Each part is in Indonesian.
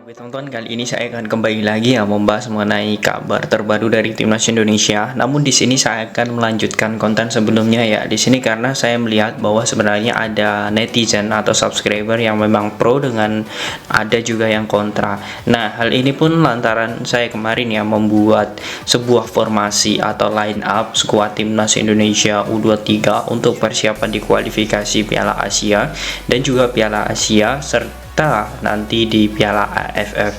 Oke teman-teman, kali ini saya akan kembali lagi ya membahas mengenai kabar terbaru dari Timnas Indonesia. Namun di sini saya akan melanjutkan konten sebelumnya ya. Di sini karena saya melihat bahwa sebenarnya ada netizen atau subscriber yang memang pro dengan ada juga yang kontra. Nah, hal ini pun lantaran saya kemarin ya membuat sebuah formasi atau line up skuad Timnas Indonesia U23 untuk persiapan di kualifikasi Piala Asia dan juga Piala Asia serta nanti di Piala AFF.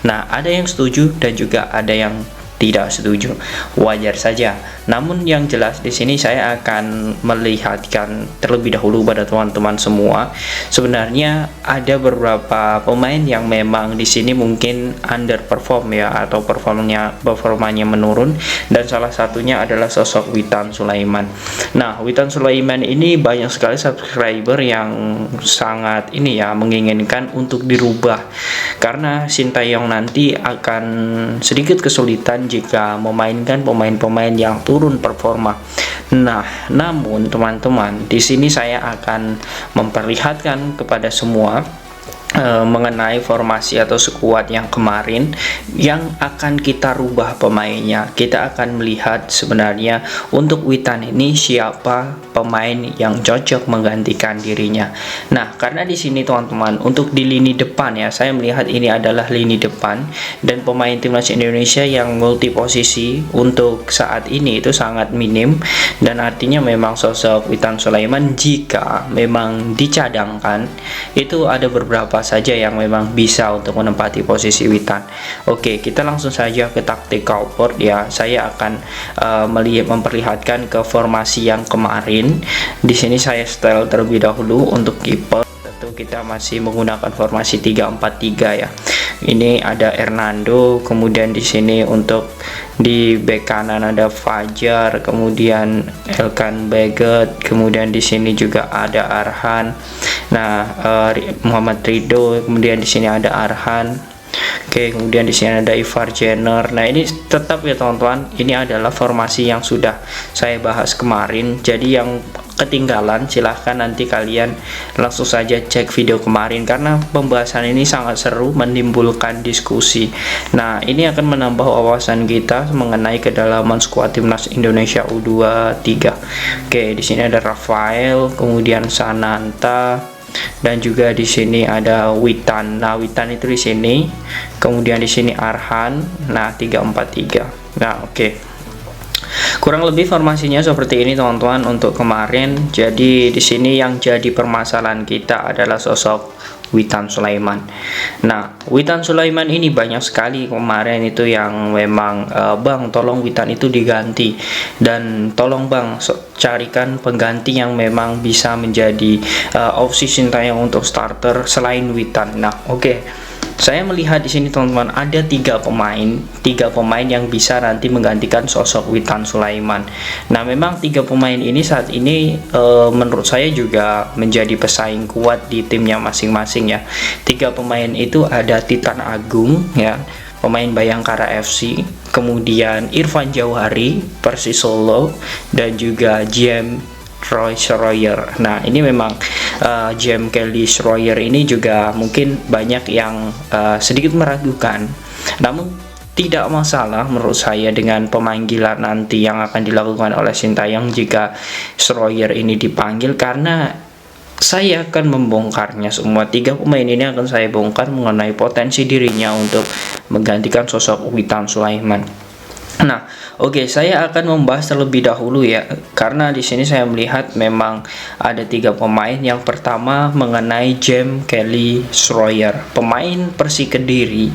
Nah, ada yang setuju dan juga ada yang tidak setuju. Wajar saja. Namun yang jelas di sini saya akan melihatkan terlebih dahulu pada teman-teman semua. Sebenarnya ada beberapa pemain yang memang di sini mungkin underperform ya, atau performanya menurun, dan salah satunya adalah sosok Witan Sulaiman. Nah, Witan Sulaiman ini banyak sekali subscriber yang sangat ini ya menginginkan untuk dirubah karena Sintayong nanti akan sedikit kesulitan jika memainkan pemain-pemain yang turun performa. Nah, namun teman-teman, di sini saya akan memperlihatkan kepada semua mengenai formasi atau skuad yang kemarin yang akan kita rubah pemainnya. Kita akan melihat sebenarnya untuk Witan ini siapa pemain yang cocok menggantikan dirinya. Nah, karena di sini teman-teman, untuk di lini depan ya, saya melihat ini adalah lini depan dan pemain Timnas Indonesia yang multi posisi untuk saat ini itu sangat minim, dan artinya memang sosok Witan Sulaiman jika memang dicadangkan itu ada beberapa saja yang memang bisa untuk menempati posisi Witan. Oke, kita langsung saja ke tactical board ya. Saya akan memperlihatkan ke formasi yang kemarin. Di sini saya setel terlebih dahulu untuk kiper. Tentu kita masih menggunakan formasi 3-4-3 ya. Ini ada Hernando, kemudian di sini untuk di bek kanan ada Fajar, kemudian Elkan Baggett, kemudian di sini juga ada Arhan. Nah, Muhammad Ridho, kemudian di sini ada Arhan. Oke, kemudian di sini ada Ivar Jenner. Nah, ini tetap ya teman-teman, ini adalah formasi yang sudah saya bahas kemarin. Jadi yang ketinggalan silahkan nanti kalian langsung saja cek video kemarin karena pembahasan ini sangat seru, menimbulkan diskusi. Nah, ini akan menambah wawasan kita mengenai kedalaman skuad Timnas Indonesia U23. Oke, di sini ada Rafael, kemudian Sananta, dan juga di sini ada Witan. Nah, Witan itu di sini, kemudian di sini Arhan. Nah, 3-4-3. Nah, oke. Kurang lebih formasinya seperti ini teman-teman untuk kemarin. Jadi di sini yang jadi permasalahan kita adalah sosok Witan Sulaiman. Nah, Witan Sulaiman ini banyak sekali kemarin itu yang memang Bang, tolong Witan itu diganti, dan tolong Bang carikan pengganti yang memang bisa menjadi opsi Sintayong untuk starter selain Witan. Nah, oke. Saya melihat di sini teman-teman ada tiga pemain yang bisa nanti menggantikan sosok Witan Sulaiman. Nah, memang tiga pemain ini saat ini menurut saya juga menjadi pesaing kuat di timnya masing-masing ya. Tiga pemain itu ada Titan Agung ya, pemain Bayangkara FC, kemudian Irfan Jauhari Persis Solo, dan juga Roy Schroyer. Nah, ini memang James Kelly Schroyer ini juga mungkin banyak yang sedikit meragukan. Namun tidak masalah menurut saya dengan pemanggilan nanti yang akan dilakukan oleh Sintayong jika Schroyer ini dipanggil, karena saya akan membongkarnya semua. Tiga pemain ini akan saya bongkar mengenai potensi dirinya untuk menggantikan sosok Witan Sulaiman. Nah, oke, saya akan membahas terlebih dahulu ya, karena di sini saya melihat memang ada tiga pemain. Yang pertama mengenai James Kelly Schroyer, pemain Persik Kediri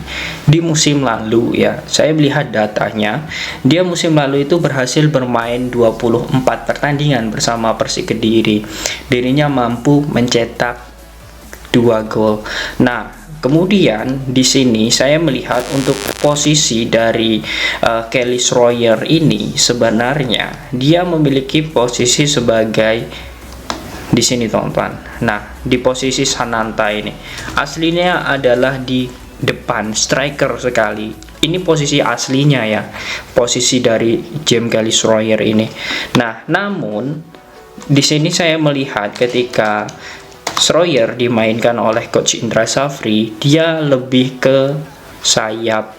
di musim lalu ya. Saya melihat datanya, dia musim lalu itu berhasil bermain 24 pertandingan bersama Persik Kediri. Dirinya mampu mencetak 2 gol. Nah, kemudian di sini saya melihat untuk posisi dari Kelly Schroyer ini sebenarnya dia memiliki posisi sebagai di sini teman-teman. Nah, di posisi Sananta ini aslinya adalah di depan striker sekali. Ini posisi aslinya ya, posisi dari James Kelly Schroyer ini. Nah, namun di sini saya melihat ketika Schroyer dimainkan oleh Coach Indra Safri, dia lebih ke sayap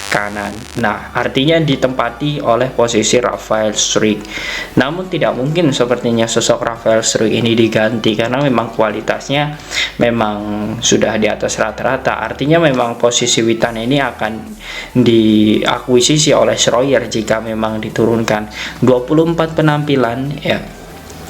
kanan. Nah, artinya ditempati oleh posisi Rafael Struijk. Namun tidak mungkin sepertinya sosok Rafael Struijk ini diganti karena memang kualitasnya memang sudah di atas rata-rata. Artinya memang posisi Witan ini akan diakuisisi oleh Schroyer jika memang diturunkan. 24 penampilan ya.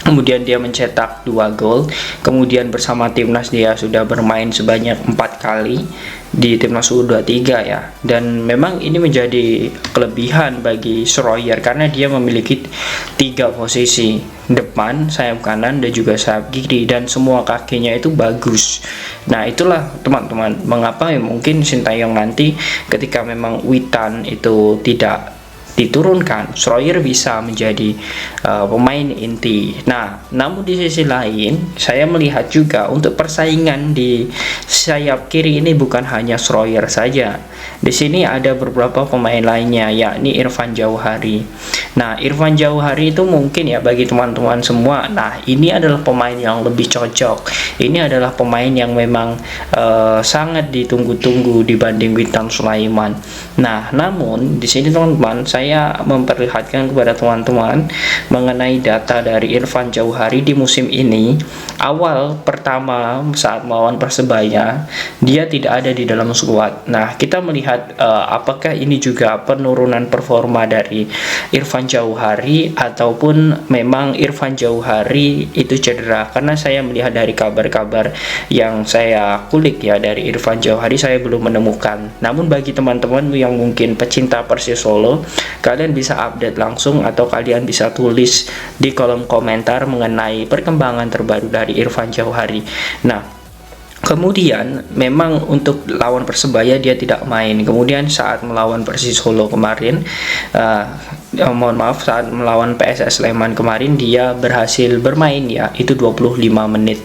Kemudian dia mencetak 2 gol. Kemudian bersama timnas dia sudah bermain sebanyak 4 kali di timnas U23 ya. Dan memang ini menjadi kelebihan bagi Schroyer karena dia memiliki 3 posisi, depan, sayap kanan dan juga sayap kiri, dan semua kakinya itu bagus. Nah, itulah teman-teman mengapa ya mungkin Sintayong nanti ketika memang Witan itu tidak diturunkan, Schroyer bisa menjadi pemain inti. Nah, namun di sisi lain saya melihat juga untuk persaingan di sayap kiri ini bukan hanya Schroyer saja. Di sini ada beberapa pemain lainnya, yakni Irfan Jauhari. Nah, Irfan Jauhari itu mungkin ya bagi teman-teman semua, nah ini adalah pemain yang lebih cocok. Ini adalah pemain yang memang sangat ditunggu-tunggu dibanding Witan Sulaiman. Nah, namun di sini teman-teman saya memperlihatkan kepada teman-teman mengenai data dari Irfan Jauhari di musim ini. Awal pertama saat melawan Persebaya, dia tidak ada di dalam skuad. Nah, kita melihat apakah ini juga penurunan performa dari Irfan Jauhari ataupun memang Irfan Jauhari itu cedera. Karena saya melihat dari kabar-kabar yang saya kulik ya dari Irfan Jauhari, saya belum menemukan. Namun bagi teman-teman yang mungkin pecinta Persis Solo, kalian bisa update langsung atau kalian bisa tulis di kolom komentar mengenai perkembangan terbaru dari Irfan Jauhari. Nah, kemudian memang untuk lawan Persebaya dia tidak main. Kemudian saat melawan Persis Solo kemarin, saat melawan PSS Sleman kemarin dia berhasil bermain ya, itu 25 menit.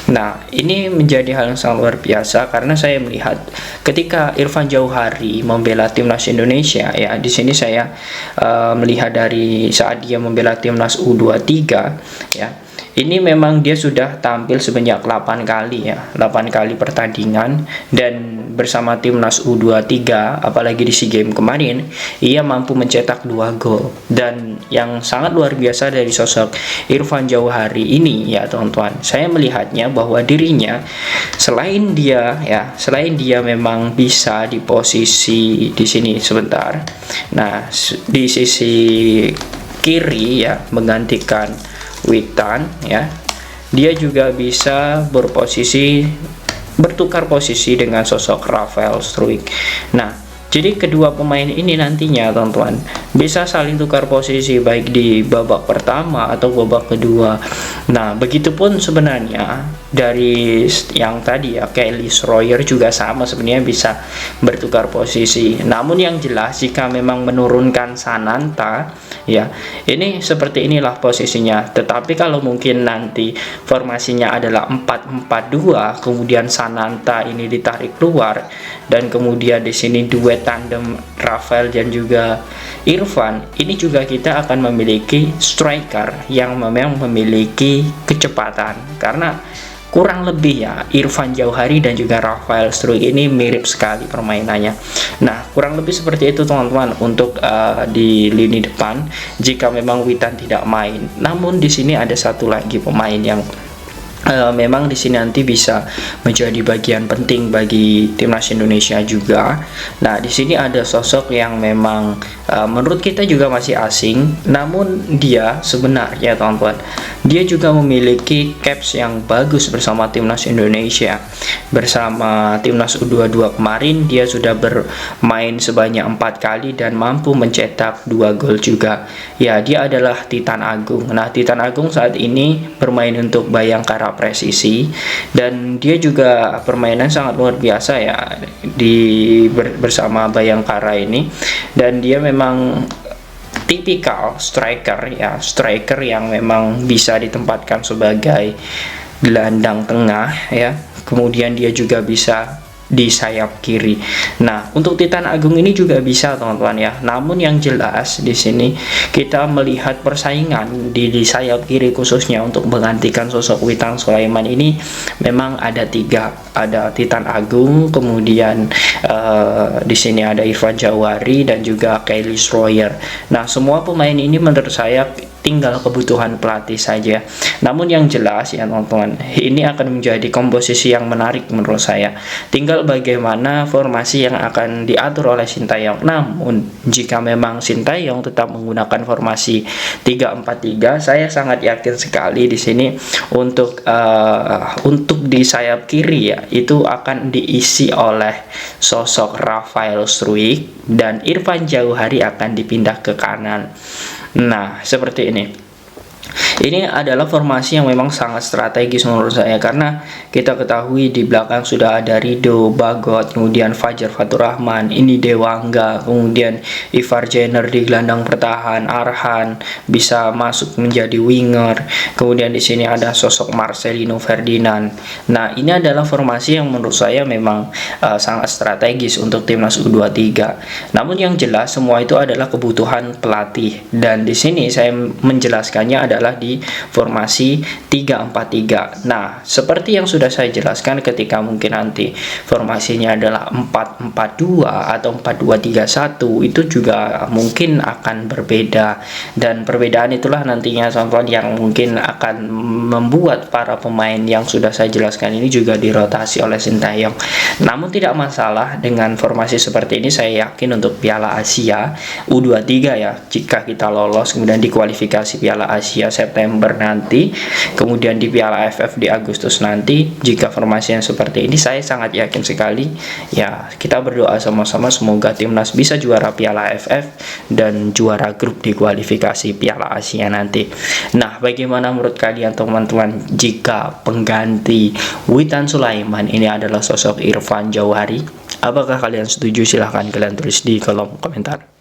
Nah, ini menjadi hal yang sangat luar biasa karena saya melihat ketika Irfan Jauhari membela timnas Indonesia ya, di sini saya melihat dari saat dia membela timnas U23 ya. Ini memang dia sudah tampil sebanyak 8 kali ya, 8 kali pertandingan, dan bersama timnas U23 apalagi di SEA Games kemarin ia mampu mencetak 2 gol. Dan yang sangat luar biasa dari sosok Irfan Jauhari ini ya teman-teman, saya melihatnya bahwa dirinya selain dia memang bisa di posisi di sini sebentar. Nah, di sisi kiri ya menggantikan Witan ya, dia juga bisa bertukar posisi dengan sosok Rafael Struijk. Nah, jadi kedua pemain ini nantinya teman-teman bisa saling tukar posisi baik di babak pertama atau babak kedua. Nah, begitupun sebenarnya dari yang tadi ya, Kelly Schroyer juga sama sebenarnya bisa bertukar posisi. Namun yang jelas jika memang menurunkan Sananta ya, ini seperti inilah posisinya. Tetapi kalau mungkin nanti formasinya adalah 4-4-2, kemudian Sananta ini ditarik keluar dan kemudian di sini duet tandem Rafael dan juga Irfan, ini juga kita akan memiliki striker yang memang memiliki kecepatan. Karena kurang lebih ya Irfan Jauhari dan juga Rafael Struijk ini mirip sekali permainannya. Nah, kurang lebih seperti itu teman-teman untuk di lini depan jika memang Witan tidak main. Namun di sini ada satu lagi pemain yang memang di sini nanti bisa menjadi bagian penting bagi timnas Indonesia juga. Nah, di sini ada sosok yang memang menurut kita juga masih asing, namun dia sebenarnya teman-teman, dia juga memiliki caps yang bagus bersama timnas Indonesia. Bersama timnas U22 kemarin dia sudah bermain sebanyak 4 kali dan mampu mencetak 2 gol juga. Ya, dia adalah Titan Agung. Nah, Titan Agung saat ini bermain untuk Bayangkara Presisi dan dia juga permainan sangat luar biasa ya bersama Bayangkara ini, dan dia memang tipikal striker ya, striker yang memang bisa ditempatkan sebagai gelandang tengah ya. Kemudian dia juga bisa di sayap kiri. Nah, untuk Titan Agung ini juga bisa teman-teman ya. Namun yang jelas di sini kita melihat persaingan di sayap kiri khususnya untuk menggantikan sosok Witan Sulaiman ini memang ada tiga. Ada Titan Agung, kemudian di sini ada Irfan Jawari dan juga Kyle Schroyer. Nah, semua pemain ini menurut saya tinggal kebutuhan pelatih saja. Namun yang jelas ya teman-teman, ini akan menjadi komposisi yang menarik menurut saya. Tinggal bagaimana formasi yang akan diatur oleh Sintayong. Namun jika memang Sintayong tetap menggunakan formasi 3-4-3, saya sangat yakin sekali di sini untuk di sayap kiri ya itu akan diisi oleh sosok Rafael Struijk dan Irfan Jauhari akan dipindah ke kanan. Nah, seperti ini. Ini adalah formasi yang memang sangat strategis menurut saya, karena kita ketahui di belakang sudah ada Rido, Bagot, kemudian Fajar Fatur Rahman, ini Dewangga, kemudian Ivar Jenner di gelandang pertahan, Arhan bisa masuk menjadi winger, kemudian di sini ada sosok Marcelino Ferdinand. Nah, ini adalah formasi yang menurut saya memang sangat strategis untuk timnas U23. Namun yang jelas semua itu adalah kebutuhan pelatih, dan di sini saya menjelaskannya adalah di formasi 3-4-3. Nah, seperti yang sudah saya jelaskan ketika mungkin nanti formasinya adalah 4-4-2 atau 4-2-3-1, itu juga mungkin akan berbeda, dan perbedaan itulah nantinya teman-teman yang mungkin akan membuat para pemain yang sudah saya jelaskan ini juga dirotasi oleh Sintayong. Namun tidak masalah dengan formasi seperti ini, saya yakin untuk Piala Asia U23 ya, jika kita lolos kemudian di kualifikasi Piala Asia September nanti, kemudian di Piala AFF di Agustus nanti, jika formasi yang seperti ini saya sangat yakin sekali ya, kita berdoa sama-sama semoga timnas bisa juara Piala AFF dan juara grup di kualifikasi Piala Asia nanti. Nah, bagaimana menurut kalian teman-teman jika pengganti Witan Sulaiman ini adalah sosok Irfan Jauhari? Apakah kalian setuju? Silahkan kalian tulis di kolom komentar.